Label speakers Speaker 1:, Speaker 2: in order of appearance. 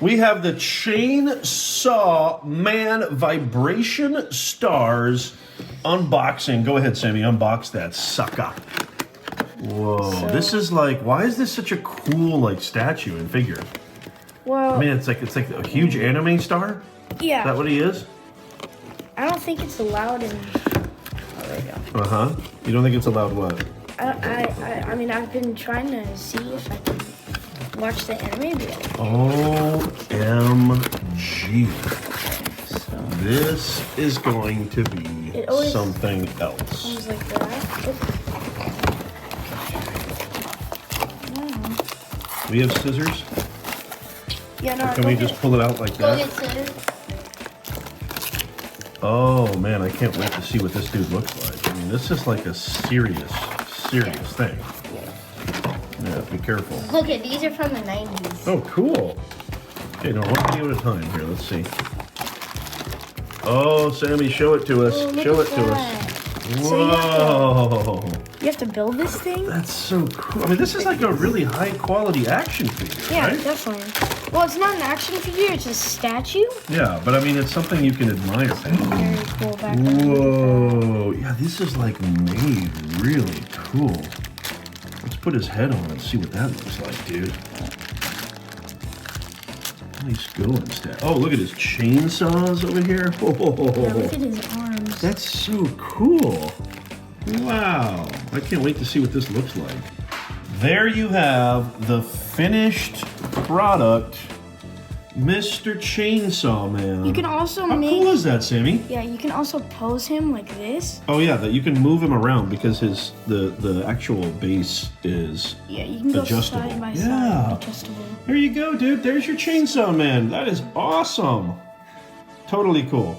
Speaker 1: We have the Chainsaw Man Vibration Stars unboxing. Go ahead, Sammy, unbox that sucker. Whoa, this is like, why is this such a cool like statue and figure?
Speaker 2: Well,
Speaker 1: I mean, it's like a huge anime star?
Speaker 2: Yeah.
Speaker 1: Is that what he is?
Speaker 2: I don't think it's allowed in... Oh, there you go.
Speaker 1: Uh-huh. You don't think it's allowed what?
Speaker 2: I mean, I've been trying to see if I can watch the anime video.
Speaker 1: OMG.
Speaker 2: So,
Speaker 1: This is going to be something else.
Speaker 2: comes like that.
Speaker 1: We have scissors?
Speaker 2: Yeah, no,
Speaker 1: Or can we just pull it out like
Speaker 3: Go
Speaker 1: that?
Speaker 3: get scissors.
Speaker 1: Oh man, I can't wait to see what this dude looks like. I mean, this is like a serious thing. Yeah, be careful.
Speaker 3: Look at these are from the 90s.
Speaker 1: Oh, cool. Okay, now one video at a time here. Let's see. Oh, Sammy, show it to us.
Speaker 3: Oh, look
Speaker 1: Show it
Speaker 3: at
Speaker 1: to
Speaker 3: that.
Speaker 1: us.
Speaker 2: So you
Speaker 1: Whoa.
Speaker 2: You have to build this thing?
Speaker 1: That's so cool. I mean, this is like a really high quality action figure,
Speaker 2: Yeah,
Speaker 1: right?
Speaker 2: definitely. Well, it's not an action figure, it's a statue.
Speaker 1: Yeah, but I mean, it's something you can admire.
Speaker 2: Very cool background.
Speaker 1: Whoa. Yeah, this is like made really cool. Let's put his head on and see what that looks like, dude. Nice going, stat. Oh, look at his chainsaws over here.
Speaker 2: Yeah, look at his arms.
Speaker 1: That's so cool. Wow. I can't wait to see what this looks like. There you have the finished product, Mr. Chainsaw Man.
Speaker 2: You can also
Speaker 1: How
Speaker 2: make...
Speaker 1: cool is that, Sammy?
Speaker 2: Yeah, you can also pose him like this.
Speaker 1: Oh yeah, that you can move him around because the actual base is
Speaker 2: Yeah, you can go
Speaker 1: adjustable.
Speaker 2: side by
Speaker 1: Yeah.
Speaker 2: side, adjustable.
Speaker 1: There you go, dude. There's your Chainsaw Man. That is awesome. Totally cool.